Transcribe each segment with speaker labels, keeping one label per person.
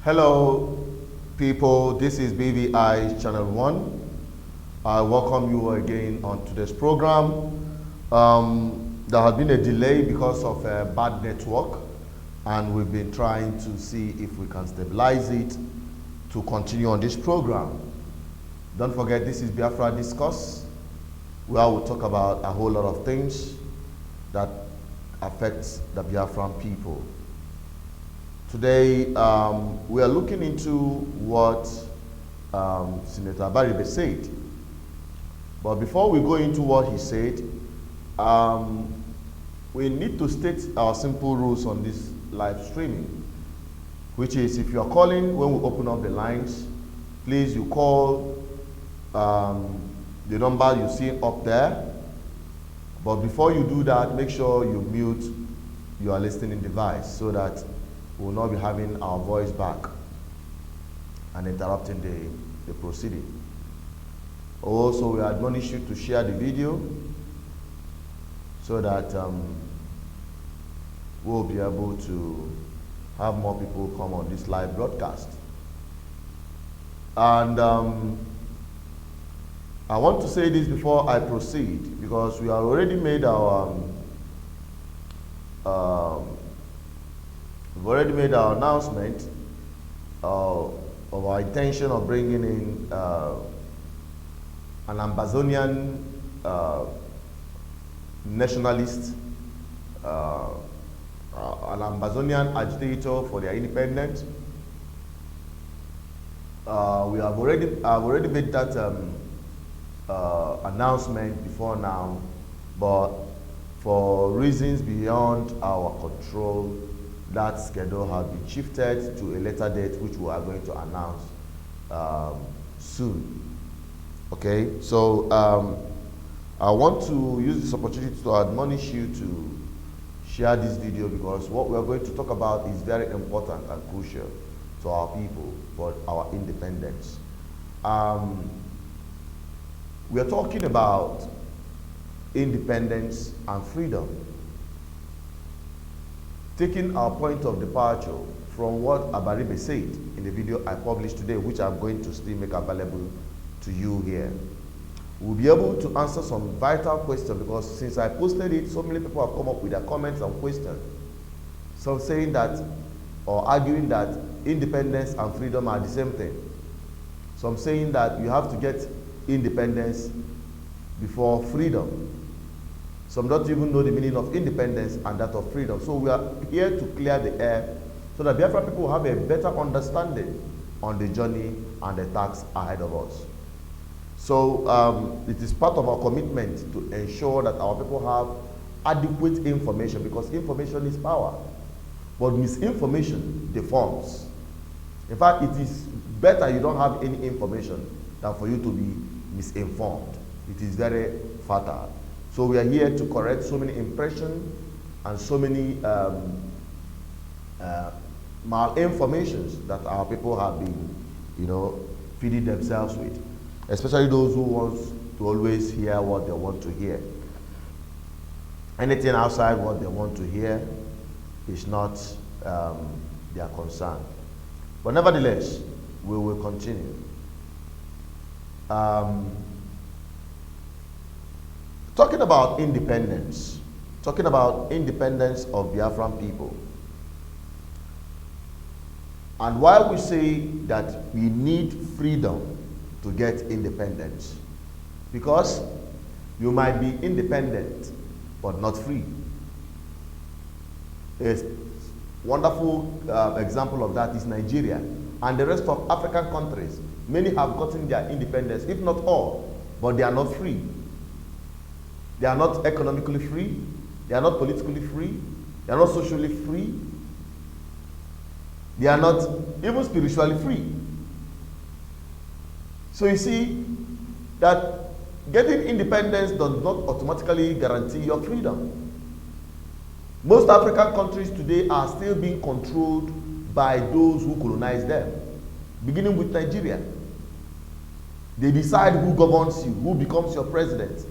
Speaker 1: Hello, people. This is BVI Channel 1. I welcome you again on today's program. There has been a delay because of a bad network, and we've been trying to see if we can stabilize it to continue on this program. Don't forget, this is Biafra Discuss, where we talk about a whole lot of things that affect the Biafran people. Today, we are looking into what Senator Abaribe said. But before we go into what he said, we need to state our simple rules on this live streaming, which is if you are calling when we open up the lines, please you call the number you see up there. But before you do that, make sure you mute your listening device so that we will not be having our voice back and interrupting the proceeding. Also, we admonish you to share the video so that we'll be able to have more people come on this live broadcast. And I want to say this before I proceed, because we have already made our announcement of our intention of bringing in an Amazonian nationalist, an Amazonian agitator for their independence. I've already made that announcement before now, but for reasons beyond our control, that schedule has been shifted to a later date, which we are going to announce soon. Okay, so I want to use this opportunity to admonish you to share this video, because what we are going to talk about is very important and crucial to our people for our independence. We are talking about independence and freedom, taking our point of departure from what Abaribe said in the video I published today, which I'm going to still make available to you here. We'll be able to answer some vital questions, because since I posted it, so many people have come up with their comments and questions. Some saying that, or arguing that independence and freedom are the same thing. Some saying that you have to get independence before freedom. Some don't even know the meaning of independence and that of freedom. So we are here to clear the air so that Biafra people will have a better understanding on the journey and the tasks ahead of us. So it is part of our commitment to ensure that our people have adequate information, because information is power. But misinformation deforms. In fact, it is better you don't have any information than for you to be misinformed. It is very fatal. So we are here to correct so many impressions and so many malinformations that our people have been, feeding themselves with, especially those who want to always hear what they want to hear. Anything outside what they want to hear is not their concern. But nevertheless, we will continue. Talking about independence of Biafran people. And why we say that we need freedom to get independence, because you might be independent but not free. A wonderful example of that is Nigeria and the rest of African countries. Many have gotten their independence, if not all, but they are not free. They are not economically free, they are not politically free, they are not socially free, they are not even spiritually free. So you see that getting independence does not automatically guarantee your freedom. Most African countries today are still being controlled by those who colonized them, beginning with Nigeria. They decide who governs you, who becomes your president.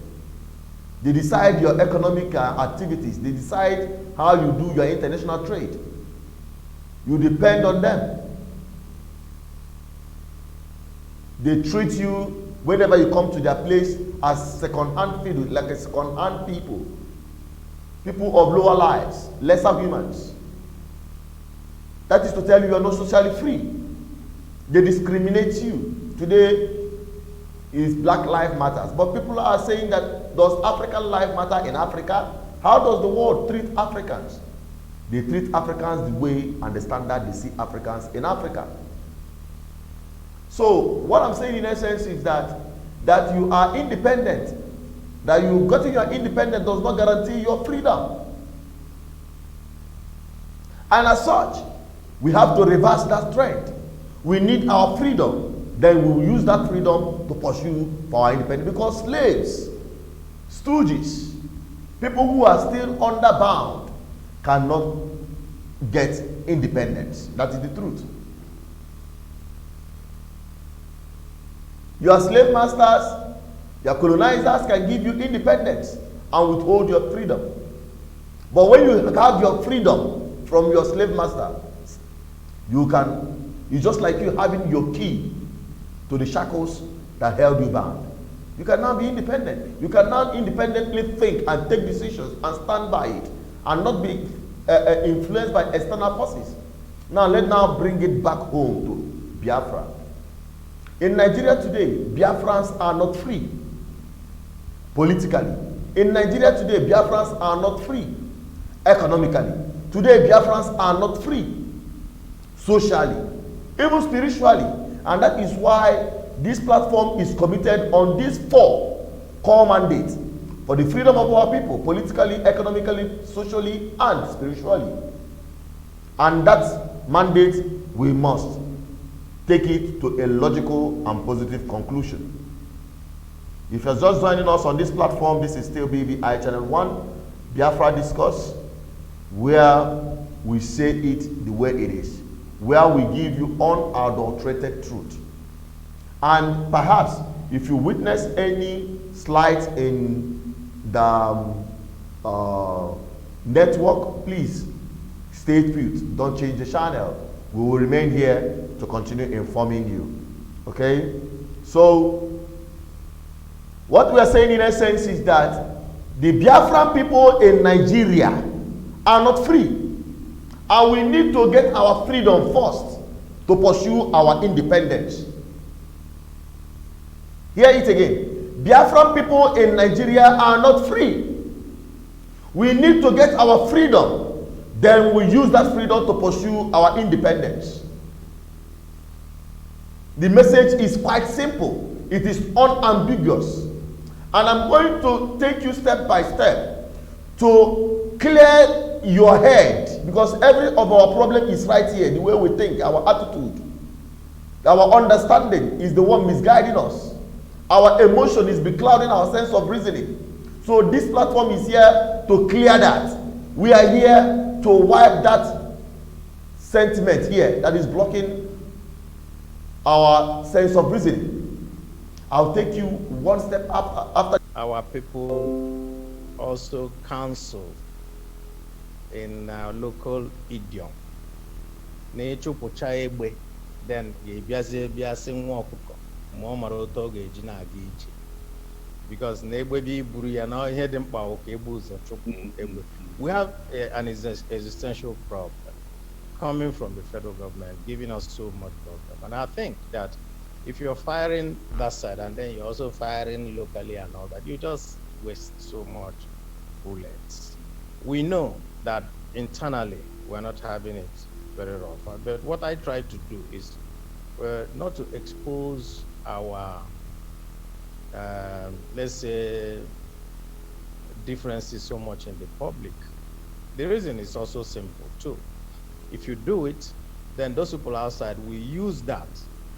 Speaker 1: They decide your economic activities. They decide how you do your international trade. You depend on them. They treat you, whenever you come to their place, as second-hand people, like a second-hand people. People of lower lives, lesser humans. That is to tell you are not socially free. They discriminate you. Today is Black Lives Matter. But people are saying that, does African life matter in Africa? How does the world treat Africans? They treat Africans the way and the standard they see Africans in Africa. So what I'm saying in essence is that you are independent. That you getting your independence does not guarantee your freedom. And as such, we have to reverse that trend. We need our freedom. Then we will use that freedom to pursue for our independence. Because slaves, stooges, people who are still underbound cannot get independence. That is the truth. Your slave masters, your colonizers can give you independence and withhold your freedom. But when you have your freedom from your slave master, it's just like you having your key to the shackles that held you bound. You can now be independent. You can now independently think and take decisions and stand by it and not be influenced by external forces. Now let's now bring it back home to Biafra. In Nigeria today, Biafrans are not free politically. In Nigeria today, Biafrans are not free economically. Today, Biafrans are not free socially, even spiritually. And that is why this platform is committed on these 4 core mandates for the freedom of our people, politically, economically, socially, and spiritually. And that mandate, we must take it to a logical and positive conclusion. If you're just joining us on this platform, this is still BVI Channel 1, Biafra Discourse, where we say it the way it is, where we give you unadulterated truth. And perhaps if you witness any slight in the network, please stay put. Don't change the channel. We will remain here to continue informing you. Okay? So, what we are saying in essence is that the Biafran people in Nigeria are not free. And we need to get our freedom first to pursue our independence. Hear it again. Biafran people in Nigeria are not free. We need to get our freedom. Then we use that freedom to pursue our independence. The message is quite simple. It is unambiguous. And I'm going to take you step by step to clear your head, because every of our problem is right here. The way we think, our attitude, our understanding is the one misguiding us. Our emotion is beclouding our sense of reasoning. So this platform is here to clear that. We are here to wipe that sentiment here that is blocking our sense of reasoning. I'll take you one step up after.
Speaker 2: Our people also counsel in our local idiom. Nechu pocha egbe, then ye biase nwa okuko, mo mara oto ga-eji na-aga ije. Because n'egbe bi buru ya na ihe dị mkpa ka egbe ụzọ chụpụ egbe. We have an existential problem coming from the federal government, giving us so much problem. And I think that if you're firing that side and then you're also firing locally and all that, you just waste so much bullets. We know that internally we're not having it very rough. But what I try to do is not to expose our, let's say, differences so much in the public. The reason is also simple too. If you do it, then those people outside will use that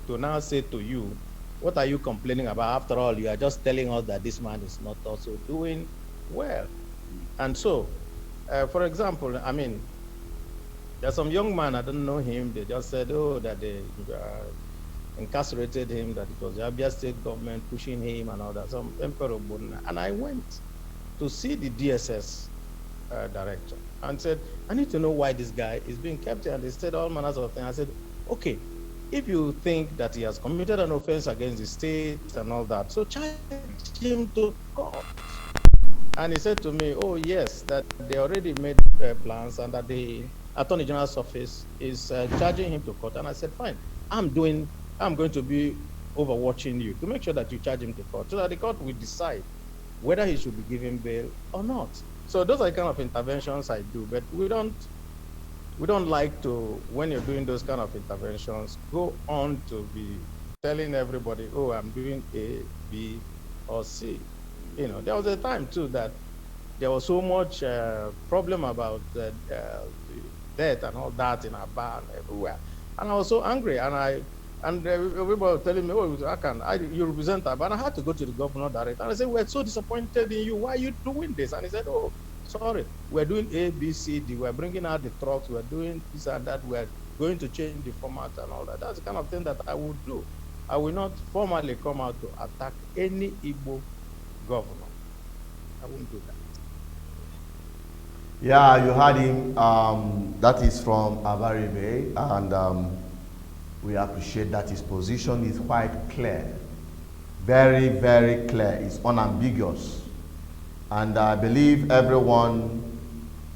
Speaker 2: to now say to you, what are you complaining about? After all, you are just telling us that this man is not also doing well. And so, for example, I mean, there's some young man, I don't know him, they just said, oh, that they incarcerated him, that it was the Abia state government pushing him and all that, some Emperor Buna. And I went to see the DSS director and said, I need to know why this guy is being kept here. And they said all manners of things. I said, okay, if you think that he has committed an offense against the state and all that, so charge him to court. And he said to me, oh yes, that they already made plans and that the Attorney General's office is charging him to court. And I said, fine, I'm going to be overwatching you to make sure that you charge him to court so that the court will decide whether he should be given bail or not. So those are the kind of interventions I do, but we don't like to, when you're doing those kind of interventions, go on to be telling everybody, oh, I'm doing A, B, or C. You know, there was a time too that there was so much problem about the death and all that in Aba and everywhere. And I was so angry, and everybody was telling me, oh, you represent Aba, and I had to go to the governor direct. And I said, we're so disappointed in you. Why are you doing this? And he said, oh, sorry, we're doing A, B, C, D. We're bringing out the trucks. We're doing this and that. We're going to change the format and all that. That's the kind of thing that I would do. I will not formally come out to attack any Igbo governor. I won't do that.
Speaker 1: Yeah, you heard him. That is from Abaribe, and we appreciate that his position is quite clear. Very, very clear. It's unambiguous. And I believe everyone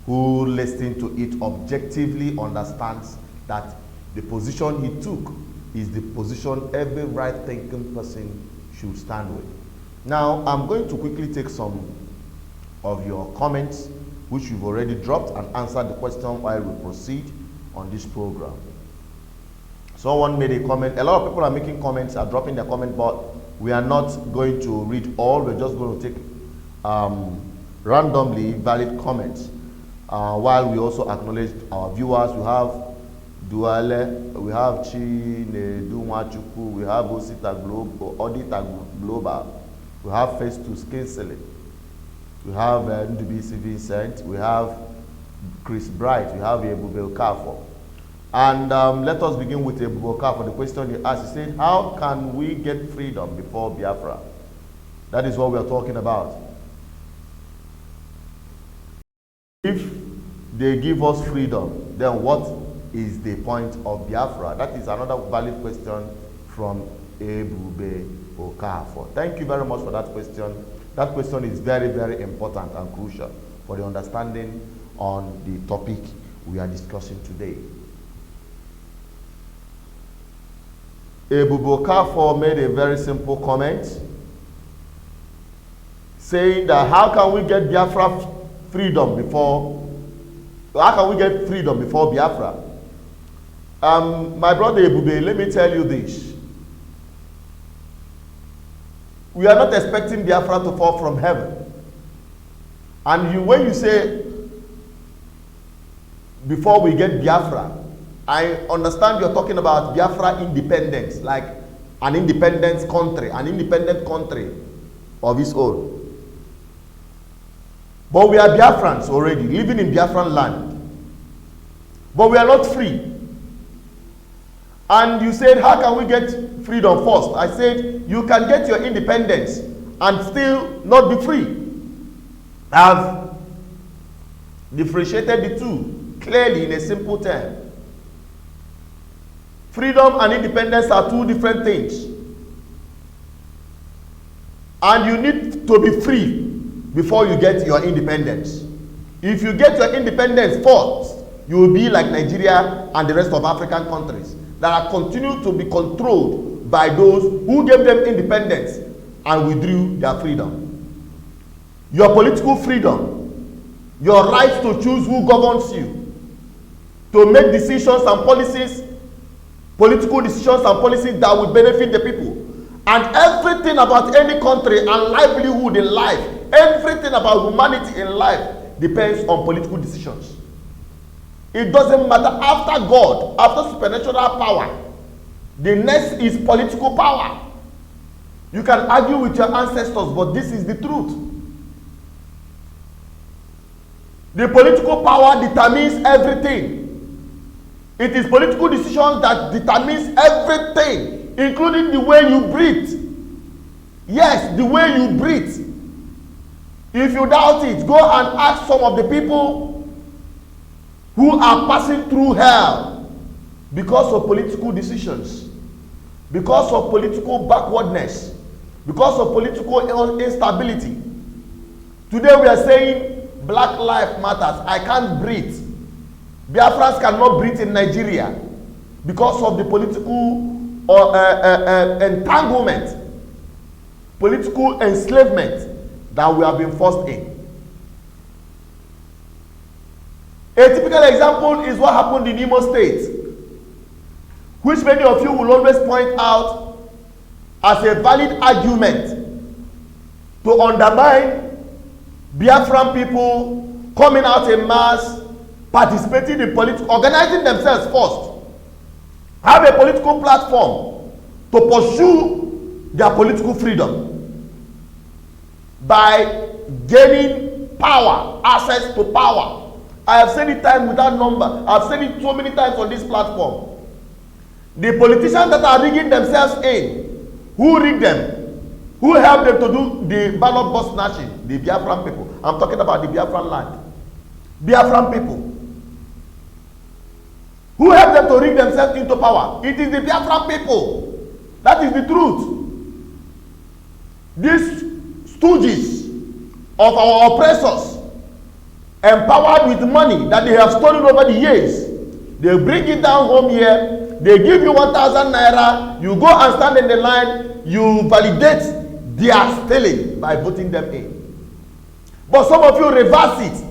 Speaker 1: who listens to it objectively understands that the position he took is the position every right-thinking person should stand with. Now, I'm going to quickly take some of your comments, which you've already dropped, and answer the question while we proceed on this program. Someone made a comment. A lot of people are making comments, are dropping their comment, but we are not going to read all. We're just going to take randomly valid comments. While we also acknowledge our viewers, we have Duale, we have Chinedu Mwachuku, we have Osita Global, Audita Global, we have Festus Kinsley, we have Ndubisi Vincent, we have Chris Bright, we have Ebube Okafor. And let us begin with Ebube Okafor. The question he asked, he said, how can we get freedom before Biafra? That is what we are talking about. If they give us freedom, then what is the point of Biafra? That is another valid question from Ebube Okafor. Thank you very much for that question. That question is very, very important and crucial for the understanding on the topic we are discussing today. Ebube Okafor made a very simple comment saying that how can we get Biafra freedom before, how can we get freedom before Biafra? My brother Ebube, let me tell you this. We are not expecting Biafra to fall from heaven. And when you say, before we get Biafra, I understand you're talking about Biafra independence, like an independent country of its own. But we are Biafrans already, living in Biafran land. But we are not free. And you said, how can we get freedom first? I said, you can get your independence and still not be free. I've differentiated the two clearly in a simple term. Freedom and independence are two different things. And you need to be free before you get your independence. If you get your independence first, you will be like Nigeria and the rest of African countries that are continued to be controlled by those who gave them independence and withdrew their freedom. Your political freedom, your right to choose who governs you, to make decisions and policies, political decisions and policies that will benefit the people. And everything about any country and livelihood in life, everything about humanity in life depends on political decisions. It doesn't matter. After God, after supernatural power, the next is political power. You can argue with your ancestors, but this is the truth. The political power determines everything. It is political decisions that determines everything, including the way you breathe. Yes, the way you breathe. If you doubt it, go and ask some of the people who are passing through hell. because of political decisions, because of political backwardness, because of political instability. Today we are saying Black Lives Matters. I can't breathe. Biafrans cannot breathe in Nigeria because of the political entanglement, political enslavement that we have been forced in. A typical example is what happened in Imo State, which many of you will always point out as a valid argument to undermine Biafran people coming out in mass, participating in politics, organizing themselves first, have a political platform to pursue their political freedom by gaining power, access to power. I have said it time without number. I have said it so many times on this platform. The politicians that are rigging themselves in, who rig them? Who helped them to do the ballot box snatching? The Biafran people. I'm talking about the Biafran land. Biafran people. Who helped them to rig themselves into power? It is the Biafran people. That is the truth. These stooges of our oppressors, empowered with money that they have stolen over the years, they bring it down home here. They give you 1,000 naira. You go and stand in the line. You validate their stealing by voting them in. But some of you reverse it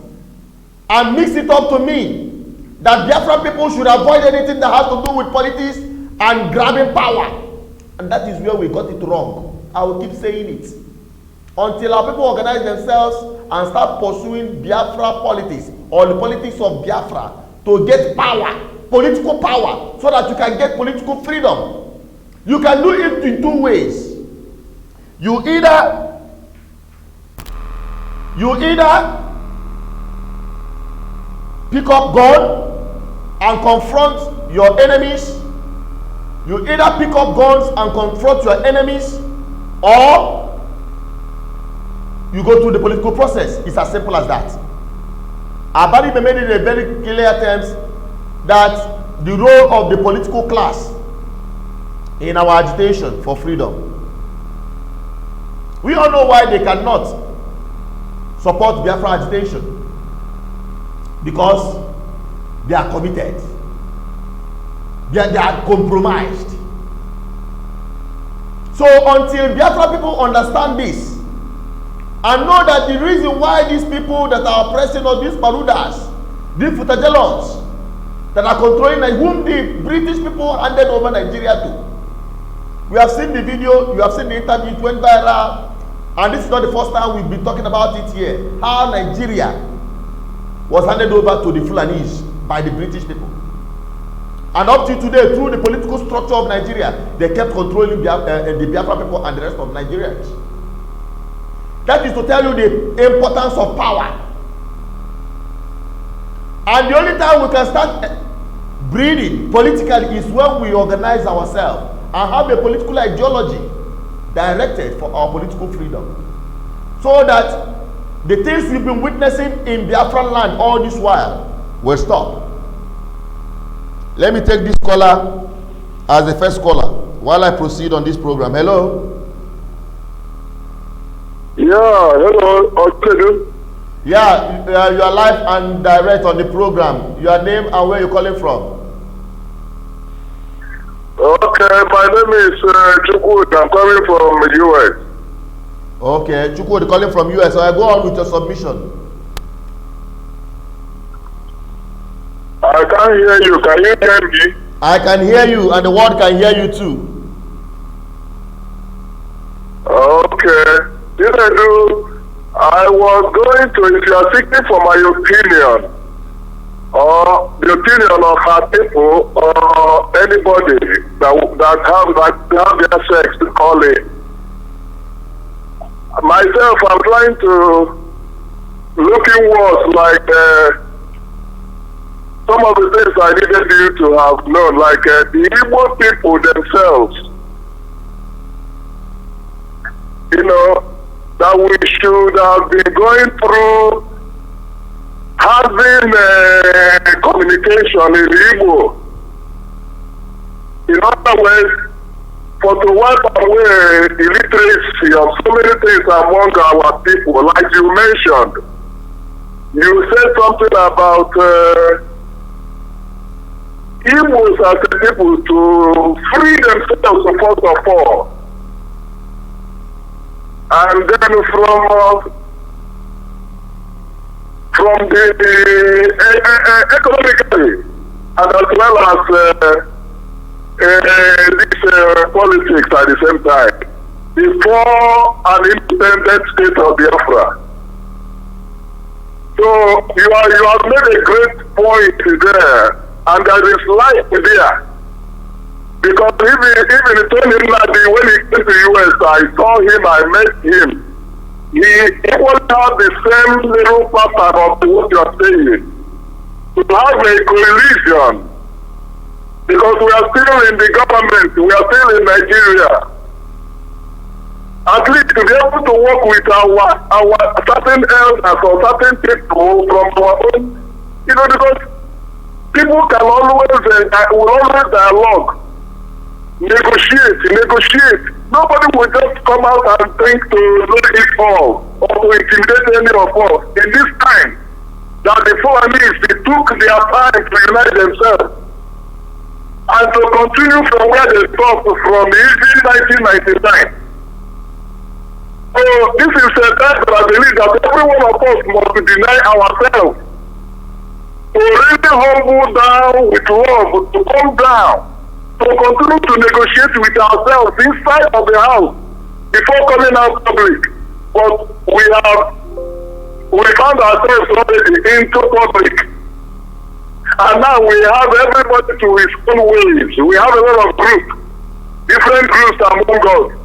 Speaker 1: and mix it up to mean that Biafran people should avoid anything that has to do with politics and grabbing power. And that is where we got it wrong. I will keep saying it until our people organize themselves and start pursuing Biafra politics or the politics of Biafra to get power, political power, so that you can get political freedom. You can do it in two ways. You either pick up gun and confront your enemies. You either pick up guns and confront your enemies, or you go through the political process. It's as simple as that. Abaribe made it in very clear terms that the role of the political class in our agitation for freedom. We all know why they cannot support Biafra agitation. Because they are committed. They are compromised. So until Biafra people understand this and know that the reason why these people that are oppressing us, these Marudas, these Futajalons that are controlling, whom the British people handed over Nigeria to. We have seen the video, you have seen the interview, it went viral, and this is not the first time we've been talking about it here. How Nigeria was handed over to the Fulanis by the British people. And up to today, through the political structure of Nigeria, they kept controlling the Biafra people and the rest of Nigerians. That is to tell you the importance of power. And the only time we can start breathing politically is when we organize ourselves and have a political ideology directed for our political freedom. So that the things we've been witnessing in Biafran land all this while will stop. Let me take this caller as the first caller while I proceed on this program. Hello?
Speaker 3: Yeah, hello. Okay.
Speaker 1: Yeah, you are live and direct on the program. Your name and where you're calling from?
Speaker 3: Okay, my name is Chukwud. I'm coming from the US.
Speaker 1: Okay, Chukwud calling from US. So I go on with your submission.
Speaker 3: I can't hear you. Can you hear me?
Speaker 1: I can hear you and the world can hear you too.
Speaker 3: Okay. I was going to, if you are seeking for my opinion, or the opinion of our people, or anybody that have their sex to call it. Myself, I'm trying to look inwards, like some of the things I needed you to have known, like the Igbo people themselves. You know, that we should have been going through having communication in Igbo In other words, for to wipe away illiteracy of so many things among our people, like you mentioned, you said something about Igbos as a people to free themselves first of all, and then from the economically and as well as this politics at the same time, before an independent state of Biafra. So you have made a great point there, and there is light there. Because even Tony Nadi, when he came to the US, I saw him, I met him. He equally had the same little pattern of what you are saying. To have a coalition, because we are still in the government, we are still in Nigeria. At least to be able to work with our certain elders or certain people from our own, because people can always will always dialogue, negotiate. Nobody will just come out and think to know it all or to intimidate any of us. In this time that the Fulanis, they took their time to unite themselves and to continue from where they stopped from easy 1999. So this is a time that I believe that every one of us must deny ourselves, to really humble down with love, to come down, to continue to negotiate with ourselves inside of the house before coming out public. But we found ourselves already into public. And now we have everybody to his own ways. We have a lot of groups, different groups among us.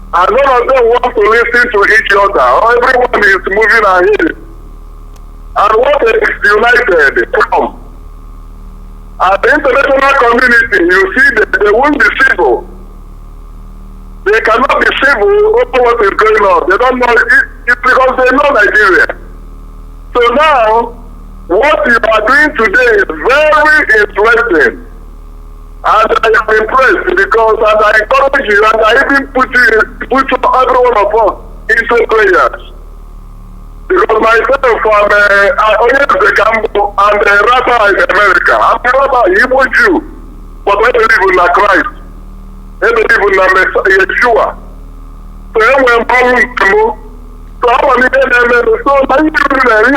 Speaker 3: And none of them want to listen to each other. Everyone is moving ahead. And what is united from? And the international community, you see, they won't be civil. They cannot be civil over what is going on. They don't know it because they know Nigeria. So now, what you are doing today is very interesting. And I am impressed because, and I encourage you, and I even put every one of us into prayers. Because myself, I always become and a rabbi in America. I'm a rabbi, Igbo Jew, but I believe in Christ. I believe in Yeshua. So I'm problem. So I'm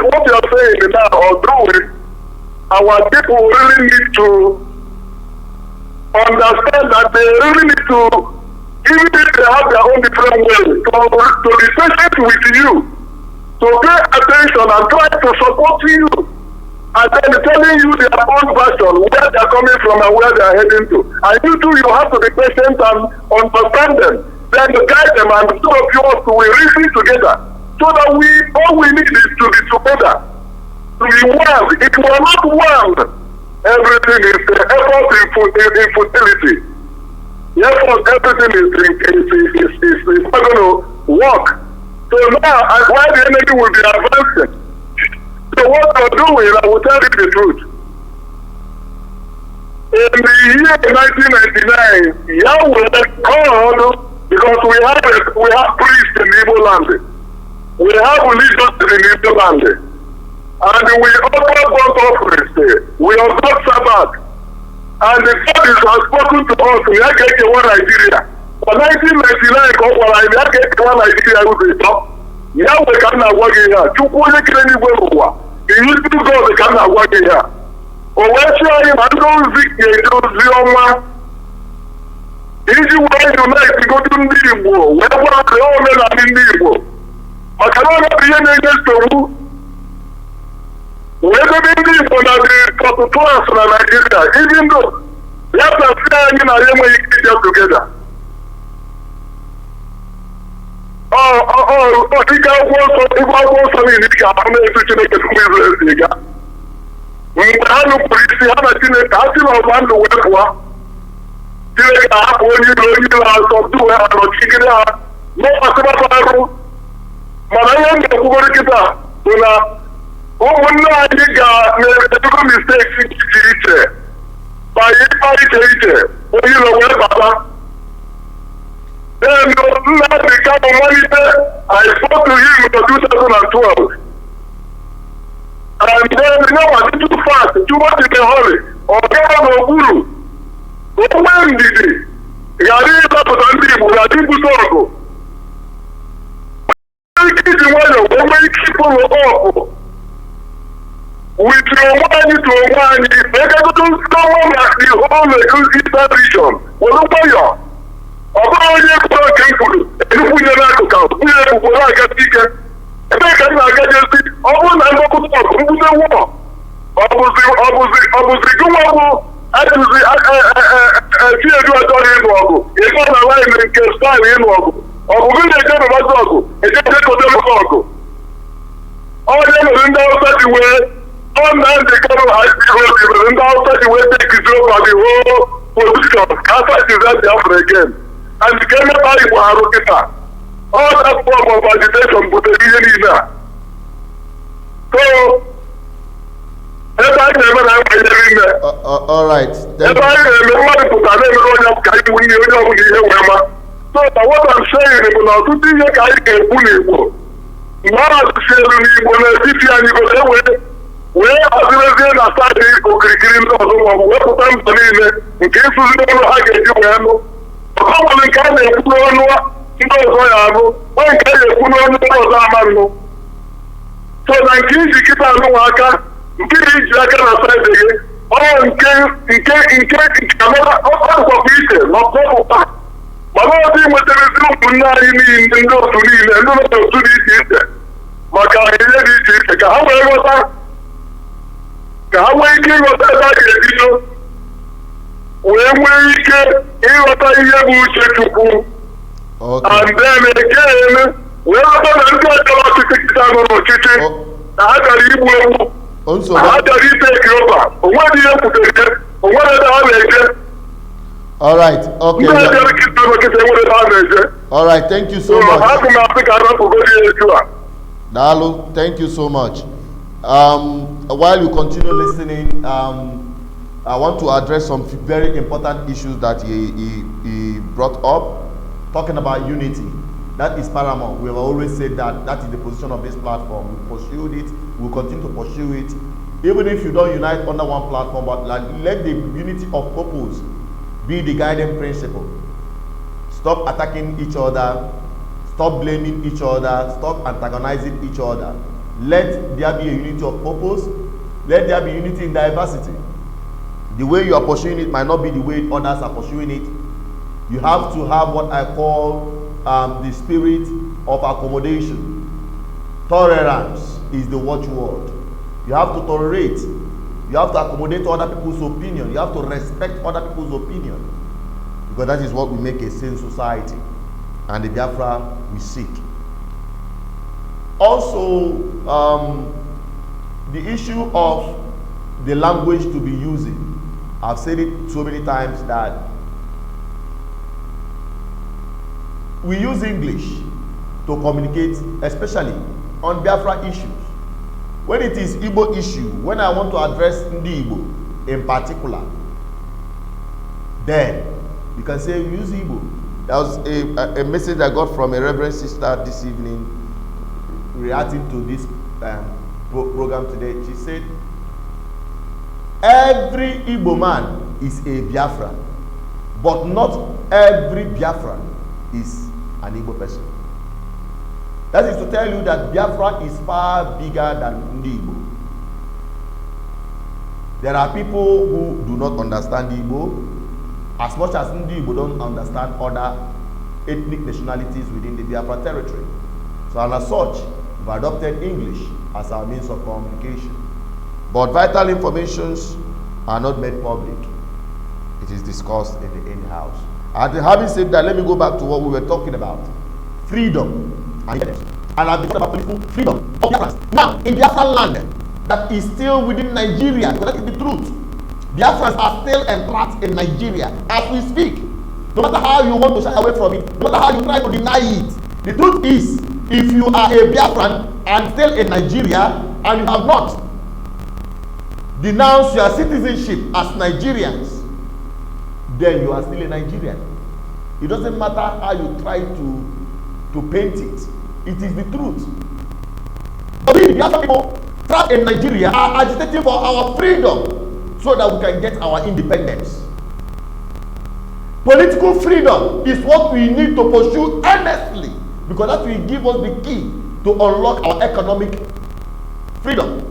Speaker 3: what you are saying now or doing, our people really need to understand that they really need to, even if they have their own different ways, to be patient with you, to pay attention and try to support you, and then telling you their own version, where they are coming from and where they are heading to. And you too, you have to be patient and understand them, then to guide them, and two of you also will reason together, so that all we need is to be together, to be one. If we are not one, everything is effort in futility. Everything is not going to work. So now, why the enemy will be advancing? So what you're doing, I will tell you the truth. In the year 1999, Yahweh called, because we have priests in Igbo land. We have religions in Igbo land. And we offer God offerings there. We observe Sabbath. And the God has spoken to us. We are getting one Nigeria. For 1999, we are getting one Nigeria with the top. Now we cannot work here. You put it in the world. You need to go, they cannot work here. Or where should I don't think they don't see on one? If you want to like to go to the Igbo, wherever the old men are in the Igbo. But I don't know the next to who. Whether they live on the class in Nigeria, even though they have to say, you know, you keep them together. I think I want something in the government to make a community. When I look for this, I have seen it, I still have one to work for. Still, I have one you know, some two or chicken. No, I can't. But I am going to get up. Ụmụnne anyị ga-eme mistakes iche iche ma ihe iche iche onye iro wee bata. Then Nnamdi Kanu Malite, I spoke to him in 2012. And then you know what, too fast, too much in a hurry. Ọ̀gá N'Oguru, Owe Ndidi, Yàrá Ìlàpọ̀tà ndị Igbo, Yàrá Ibùsọ ọ̀gụ. Ike iji nwayọọ, onwe ike ịpụrụ ọgụ. Witiri onwe anyị to onwe anyị, egagodo nsọnwa na the whole Eastern region, were nwayọọ. Ọ bụrụ onye kwuru nke m kwuru, ekwunye n'akụkụ, nwunye ebubo na-agasị ike. Ebe ka m na-agajezi, ọ bụrụ na ndọkụta ọgụ mbute nwụọ, ọ bụzi gụnwa bụ ajụzi Chiedu achọghị ịnụ ọgụ, ịnọ na laịn nke staịl ịnụ ọgụ. Ọ bụ gị na-eje nụbazi ọgụ, ejeje kote maka ọgụ. Onye mere ndị Hausa ji wee, ọ Nnamdi Kanu mere ndị Hausa ji wee tekizi over the whole position ka after Israel Biafra again. And ka emeba Igbo arụ kịta. All that form of agitation butere ihe niile a. So, ebe anyị na-eme na mkpenyere ime.
Speaker 1: All right.
Speaker 3: Ebe anyị na-eme mmadụ pụtara na-emere onye ka iwu nne onye ọbụla ihe wee ma. So, what I'm saying bụ na ọtụtụ ihe ka anyị ga-ekwu n'Igbo. Mgbe a asụsụ elu n'Igbo n'etiti anyị gote wee hazirizie na saịdị okirikiri ndị ọzọ maọbụ wepụta mba niile nke ịsụzi ọnụ ha ga-eji wee nụ. Ọ nwere nke a na-ekwu n'ọnụ ndị ọzọ ya anụ, onye nke a ga-ekwu n'ọnụ ndị ọzọ ama nụ. So na nke iji kịta anụnwa aka, nke iji aka na saịdị gị, ọ nke amara ọkpọkpọ iche na ọkpọkpụkpa. Mana ọzọ inwetarezi ụmụnne anyị niile ndị otu niile, ndị otu dị iche iche maka ihe dị iche iche ka ha wee ghọta, ka ha nwee ike ịghọta ebe a ga-ebido wee nwee ike ịghọta ihe bụ uche Chukwu. And then again, wee ghọta na ndị ọchọrọ ọchịchị kịta nọ n'ọchịchị na ha gara igbu egbu, na ha gara ite Etiọpa, onwere ihe kwutere, onwere ebe ha na-eje.
Speaker 1: All right, okay. All right, thank you so much. Dalu, thank you so much. While you continue listening, I want to address some very important issues that he brought up, talking about unity. That is paramount. We have always said that that is the position of this platform. We pursued it, we'll continue to pursue it. Even if you don't unite under one platform, but let the unity of purpose be the guiding principle. Stop attacking each other, stop blaming each other, stop antagonizing each other. Let there be a unity of purpose, let there be unity in diversity. The way you are pursuing it might not be the way others are pursuing it. You have to have what I call the spirit of accommodation. Tolerance is the watchword. You have to tolerate. You have to accommodate other people's opinion. You have to respect other people's opinion. Because that is what will make a sane society. And the Biafra we seek. Also, the issue of the language to be using. I've said it so many times that we use English to communicate, especially on Biafra issues. When it is Igbo issue, when I want to address Ndi Igbo in particular, then you can say use Igbo. There was a message I got from a reverend sister this evening reacting to this program today. She said, every Igbo man is a Biafra, but not every Biafran is an Igbo person. That is to tell you that Biafra is far bigger than Ndi Igbo. There are people who do not understand Igbo as much as Ndi Igbo don't understand other ethnic nationalities within the Biafra territory. So, and as such, we've adopted English as our means of communication. But vital informations are not made public. It is discussed in the in-house. And having said that, let me go back to what we were talking about. Freedom. And I've been talking about political freedom of Biafrans. Now, in Biafra land, that is still within Nigeria, because that is the truth. Biafrans are still entrapped in Nigeria as we speak. No matter how you want to shy away from it, no matter how you try to deny it, the truth is, if you are a Biafran and still in Nigeria and you have not denounced your citizenship as Nigerians, then you are still a Nigerian. It doesn't matter how you try to paint it. It is the truth. But we, the Biafra people trapped in Nigeria, are agitating for our freedom so that we can get our independence. Political freedom is what we need to pursue earnestly, because that will give us the key to unlock our economic freedom.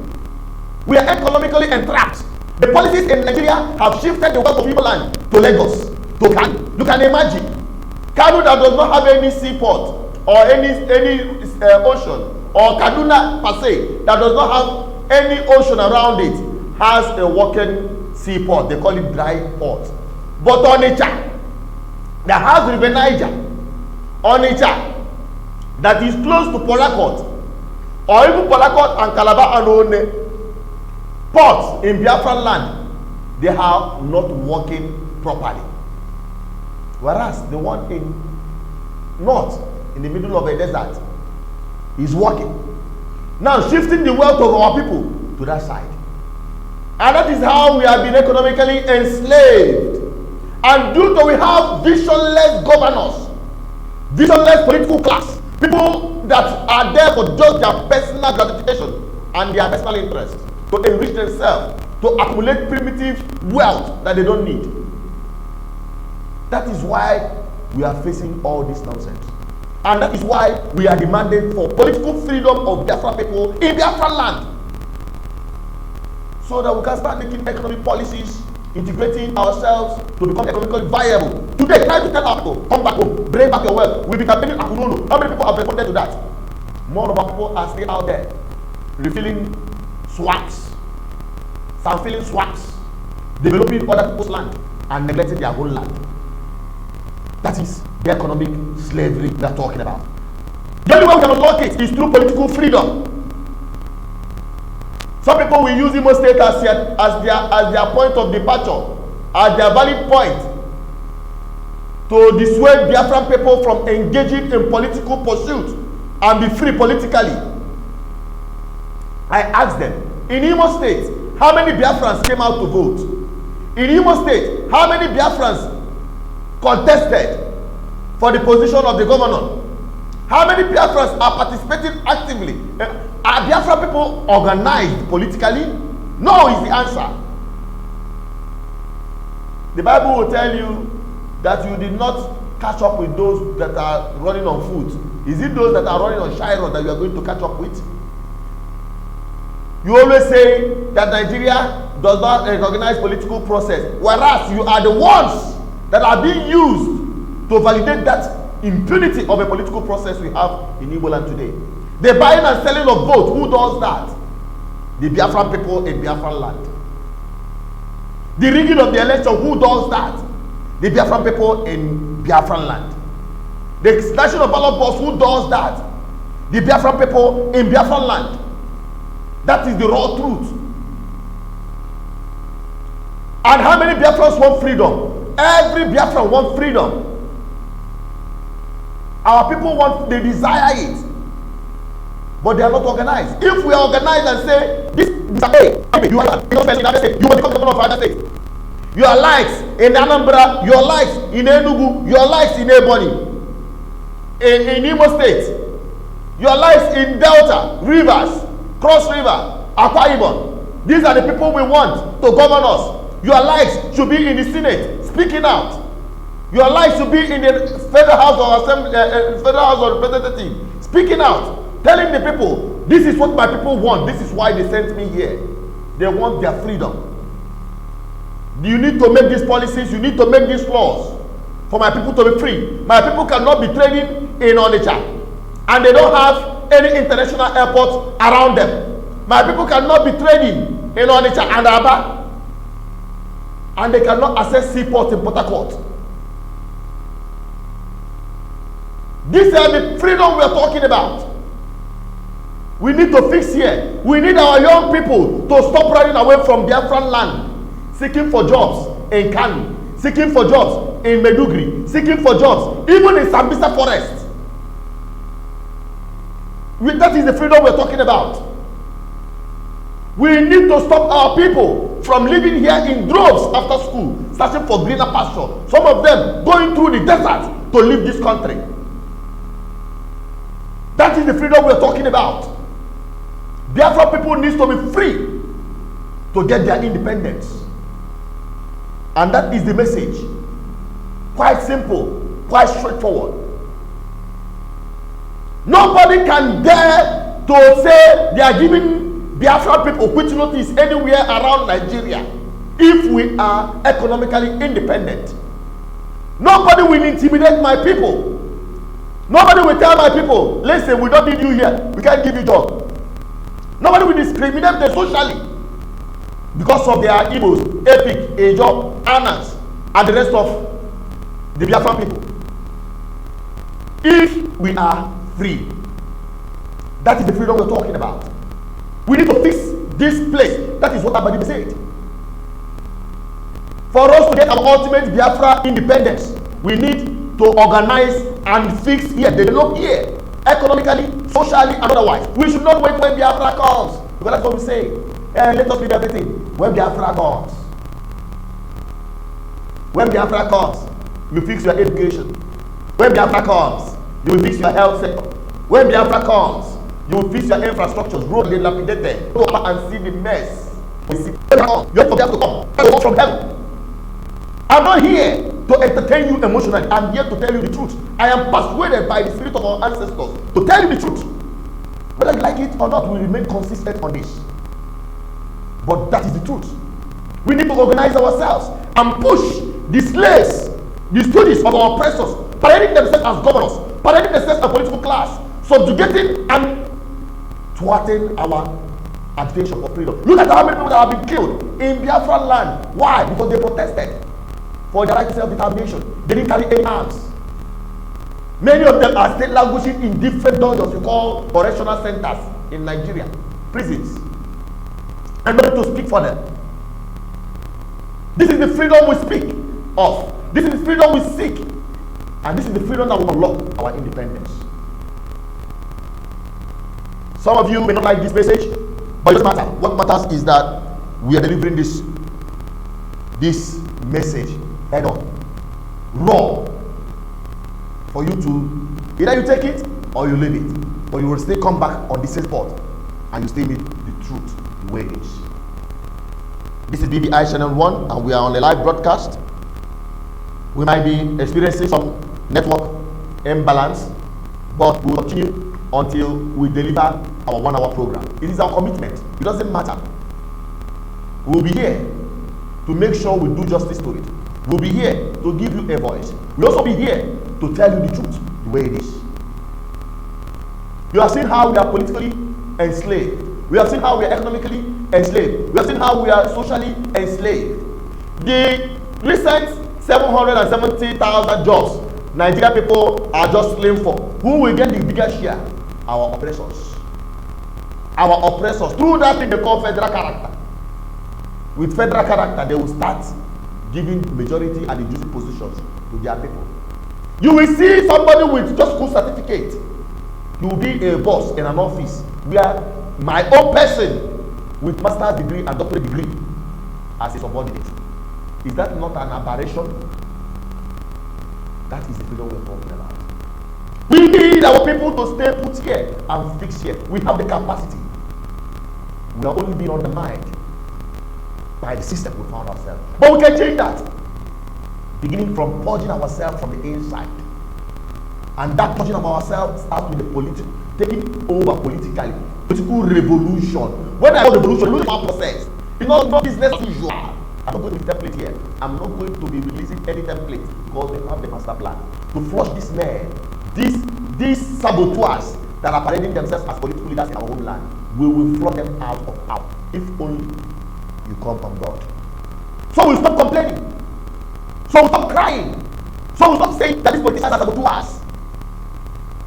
Speaker 1: We are economically entrapped. The policies in Nigeria have shifted the wealth of people land to Lagos, to Kano. You can imagine. Kano that does not have any seaport or any ocean, or Kaduna per se that does not have any ocean around it, has a working seaport. They call it dry port. But Onitsha, that has River Niger, Onitsha, that is close to Port Harcourt, or even Port Harcourt and Calabar and One, ports in Biafra land, they are not working properly. Whereas the one in north, in the middle of a desert, is working. Now shifting the wealth of our people to that side. And that is how we have been economically enslaved. And due to we have visionless governors, visionless political class, people that are there for just their personal gratification and their personal interest, to enrich themselves, to accumulate primitive wealth that they don't need. That is why we are facing all this nonsense. And that is why we are demanding for political freedom of Biafra people in Biafra land, so that we can start making economic policies, integrating ourselves to become economically viable. Today, try to tell our people, come back home, bring back your wealth. We'll be campaigning Akunono. How many people have responded to that? More of our people are still out there refilling swamps, some filling swamps, developing other people's land and neglecting their own land. That is the economic slavery we are talking about. The only way we can unlock it is through political freedom. Some people will use Imo State as their point of departure, as their valid point to dissuade Biafran people from engaging in political pursuit and be free politically. I asked them, in Imo State, how many Biafrans came out to vote? In Imo State, how many Biafrans contested for the position of the governor? How many Biafrans are participating actively? Are Biafra people organized politically? No is the answer. The Bible will tell you that you did not catch up with those that are running on foot. Is it those that are running on Shire that you are going to catch up with? You always say that Nigeria does not recognize political process, whereas you are the ones that are being used to validate that impunity of a political process we have in Igbo land today. The buying and selling of votes, who does that? The Biafran people in Biafran land. The rigging of the election, who does that? The Biafran people in Biafran land. The snatching of ballot box, who does that? The Biafran people in Biafran land. That is the raw truth. And how many Biafrans want freedom? Every Biafran wants freedom. Our people want, they desire it, but they are not organized. If we are organized and say, this is you are you will become governor of other states. Your likes in Anambra, your likes in Enugu, your likes in Ebonyi, in Imo State, your likes in Delta, Rivers, Cross River, Akwa Ibom. These are the people we want to govern us. Your likes should be in the Senate, speaking out. Your life should be in the Federal House of Assembly, Federal House of Representatives, speaking out, telling the people, this is what my people want. This is why they sent me here. They want their freedom. You need to make these policies. You need to make these laws for my people to be free. My people cannot be trading in Onitsha, and they don't have any international airport around them. My people cannot be trading in Onitsha and Aba, and they cannot access seaport in Port Harcourt. These are the freedom we are talking about. We need to fix here. We need our young people to stop running away from Biafran land, seeking for jobs in Kano, seeking for jobs in Meduguri, seeking for jobs even in Sambisa forest. That is the freedom we are talking about. We need to stop our people from living here in droves after school, searching for greener pasture. Some of them going through the desert to leave this country. That is the freedom we are talking about. Biafra people need to be free to get their independence. And that is the message. Quite simple, quite straightforward. Nobody can dare to say they are giving Biafra people quit notice anywhere around Nigeria if we are economically independent. Nobody will intimidate my people. Nobody will tell my people, listen, we don't need you here, we can't give you job. Nobody will discriminate them socially because of their Igbos, Epic, Ejo, Anas, and the rest of the Biafran people. If we are free, that is the freedom we're talking about. We need to fix this place. That is what Abaribe said. For us to get our ultimate Biafra independence, we need to organize and fix here, develop here, economically, socially, and otherwise. We should not wait when Biafra comes, because that's what we say. Let us leave everything when Biafra comes. When Biafra comes, you fix your education. When Biafra comes, you will fix your health sector. When Biafra comes, you will fix your infrastructures, road dilapidated. Go over and see the mess. You have to come from heaven. I'm not here to entertain you emotionally. I'm here to tell you the truth. I am persuaded by the spirit of our ancestors to tell you the truth. Whether you like it or not, we remain consistent on this. But that is the truth. We need to organize ourselves and push the slaves, the students of our oppressors, parading themselves as governors, parading themselves as political class, subjugating and thwarting our agitation for freedom. Look at how many people that have been killed in Biafra land. Why? Because they protested for their right to self-determination. They didn't carry any arms. Many of them are still languishing in different dungeons we call correctional centers in Nigeria, prisons. I'm not to speak for them. This is the freedom we speak of. This is the freedom we seek. And this is the freedom that will unlock our independence. Some of you may not like this message, but it doesn't matter. What matters is that we are delivering this message head on, raw, for you to either you take it or you leave it, or you will still come back on the same spot and you still meet the truth the way it is. This is BVI Channel 1 and we are on a live broadcast. We might be experiencing some network imbalance, but we will continue until we deliver our 1 hour program. It is our commitment. It doesn't matter. We will be here to make sure we do justice to it. We'll be here to give you a voice. We'll also be here to tell you the truth the way it is. You have seen how we are politically enslaved. We have seen how we are economically enslaved. We have seen how we are socially enslaved. The recent 770,000 jobs Nigerian people are just slaying for. Who will get the biggest share? Our oppressors. Our oppressors. Through that thing they call federal character. With federal character, they will start giving majority and reducing positions to their people. You will see somebody with just school certificate. You will be a boss in an office where my own person with master's degree and doctorate degree as a subordinate. Is that not an aberration? That is the freedom we're talking about. We need our people to stay put here and fix here. We have the capacity. We are only being undermined by the system we found ourselves. But we can change that. Beginning from purging ourselves from the inside. And that purging of ourselves starts with the political, taking over politically. Political revolution. When I call revolution, look at our process. It's not business as usual. I'm not going to be template here. I'm not going to be releasing any template because we have the master plan to flush this man, these saboteurs that are parading themselves as political leaders in our own land. We will flush them out of out. If only you come on board. So we stop complaining. So we stop crying. So we stop saying that these politicians are saboteurs.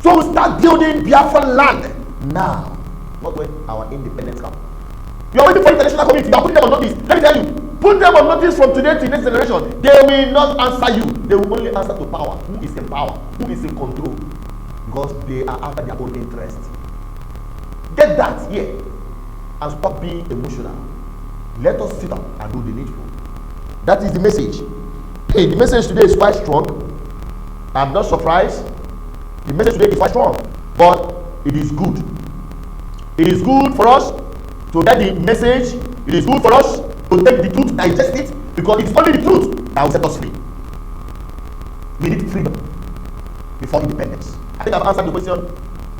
Speaker 1: So we start building Biafra land now, not when our independence comes. You are waiting for international community. You are putting them on notice. Let me tell you, put them on notice from today to the next generation. They will not answer you. They will only answer to power. Who is in power? Who is in control? Because they are after their own interest. Get that here and stop being emotional. Let us sit down and do the needful. That is the message. Hey, the message today is quite strong. I'm not surprised. The message today is quite strong, but it is good. It is good for us to get the message. It is good for us to take the truth, digest it, because it's only the truth that will set us free. We need freedom before independence. I think I've answered the question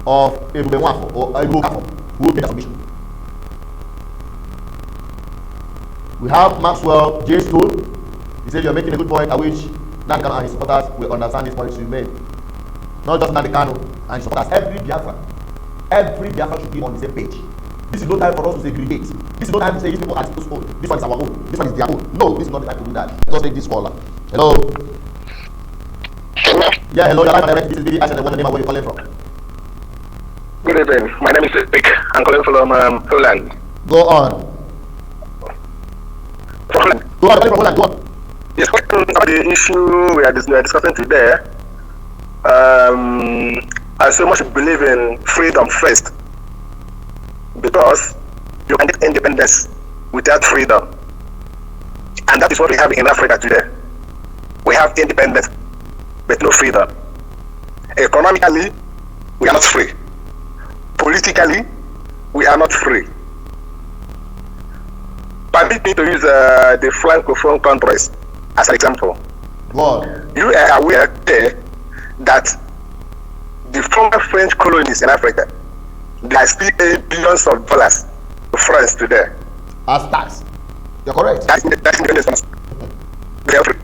Speaker 1: of Ebube or Ebube who made a submission. We have Maxwell J. Stone. He said you're making a good point at which Nankano and his supporters will understand this point you made. Not just Nankano and his supporters, every Biafra should be on the same page. This is no time for us to segregate. This is no time to say these people are people's own. This one is our own. This one is their own. No, this is not the time to do that. Let us take this caller. Hello. Yeah, hello. You're live on direct. This is BVI Channel. What's the name and where you calling from?
Speaker 4: Good evening. My name is Vic. I'm calling from Poland.
Speaker 1: Go on.
Speaker 4: Poland.
Speaker 1: Go on. From Poland. Go on.
Speaker 4: Yes, about the issue we are discussing today. I so much believe in freedom first, because you can get independence without freedom, and that is what we have in Africa today. We have independence but no freedom. Economically, we are not free. Politically, we are not free. Permit me to use the Francophone countries as an example.
Speaker 1: What?
Speaker 4: You are aware there that the former French colonies in Africa, they are still paying billions of dollars to France today.
Speaker 1: As tax. You're correct.
Speaker 4: That's independence. They are free.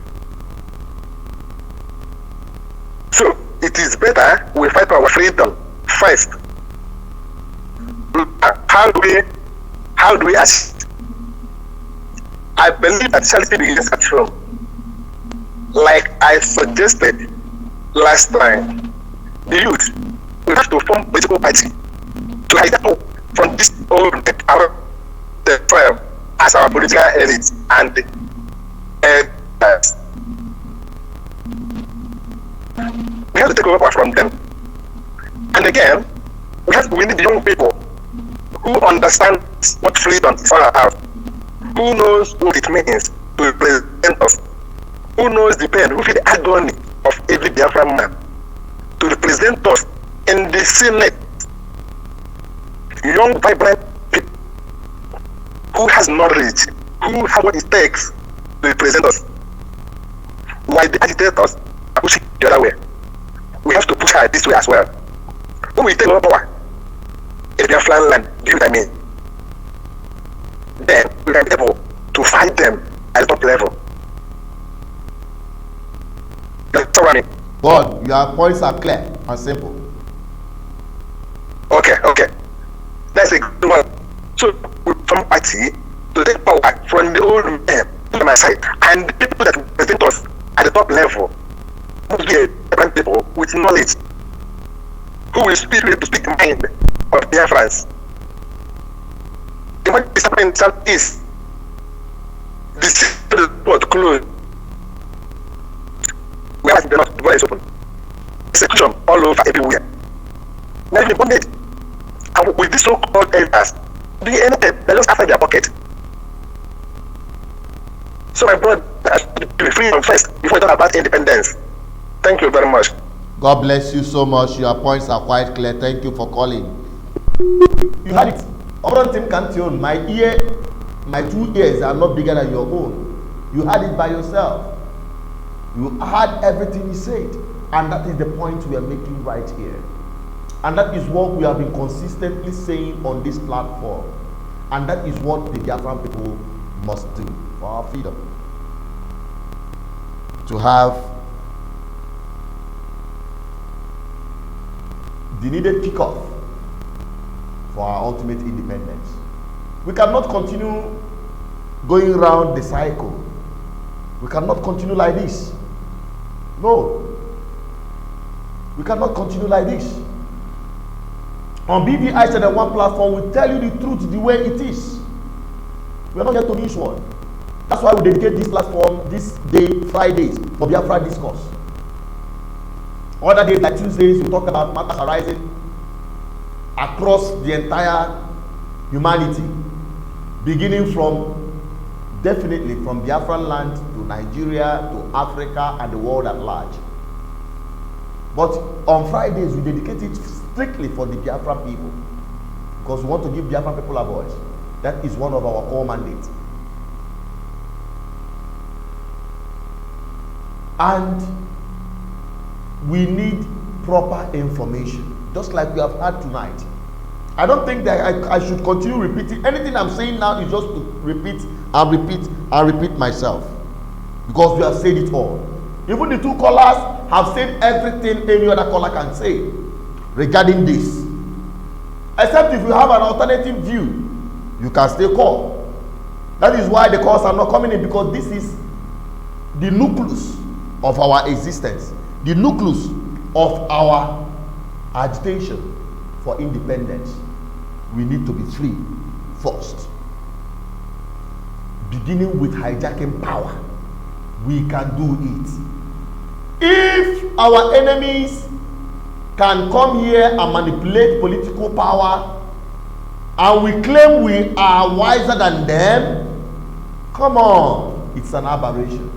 Speaker 4: So it is better we fight for our freedom first. How do we assist? I believe that charity begins at home. Like I suggested last time, the youth, we have to form political party to hide out from this old the firm as our political elite and we have to take over from them. And again, we need the young people who understand what freedom is all about, who knows what it means to represent us, who knows the pain, who feel the agony of every Biafra man, to represent us in the Senate. Young, vibrant people who has knowledge, who have what it takes to represent us. While the agitators are pushing the other way, we have to push her this way as well. When we take over power in the Biafran land, do you know what I mean? Then we can be able to fight them at the top level. That's what I mean.
Speaker 1: But your points are clear and simple.
Speaker 4: Okay. That's a good one. So we from party to take power from the old men to my side, and the people that represent us at the top level must be different people with knowledge who will speak the mind of Biafrans. The one is happening in Southeast, the port closed. We have the door is open. Execution all over everywhere. Now the bondage, and with these so-called elders, do you anything? They just after their pocket. So my brother has to be free first before we talk about independence. Thank you very much.
Speaker 1: God bless you so much. Your points are quite clear. Thank you for calling. You had it. My 2 ears are not bigger than your own. You had it by yourself. You heard everything he said. And that is the point we are making right here. And that is what we have been consistently saying on this platform. And that is what the Biafran people must do for our freedom. To have the needed kickoff for our ultimate independence. We cannot continue going around the cycle. We cannot continue like this. No. We cannot continue like this. On BVI Channel 1 platform, we tell you the truth the way it is. We are not here to miss one. That's why we dedicate this platform, this day, Fridays, for Biafra discourse. Other days like Tuesdays, we talk about matters arising across the entire humanity, beginning from definitely from Biafran land to Nigeria, to Africa, and the world at large. But on Fridays, we dedicate it strictly for the Biafra people, because we want to give Biafra people a voice. That is one of our core mandates. And we need proper information, just like we have had tonight. I don't think that I should continue repeating. Anything I'm saying now is just to repeat and repeat and repeat myself, because we have said it all. Even the two callers have said everything any other caller can say regarding this. Except if you have an alternative view, you can still call. That is why the calls are not coming in, because this is the nucleus of our existence, the nucleus of our agitation for independence. We need to be free first. Beginning with hijacking power, we can do it. If our enemies can come here and manipulate political power, and we claim we are wiser than them, come on, it's an aberration.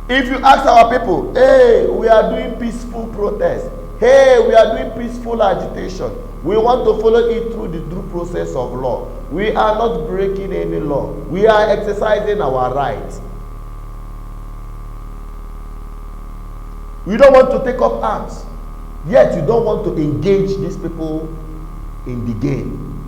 Speaker 1: If you ask our people, hey, we are doing peaceful protest, hey, we are doing peaceful agitation, we want to follow it through the due process of law, we are not breaking any law, we are exercising our rights, we don't want to take up arms, yet you don't want to engage these people in the game.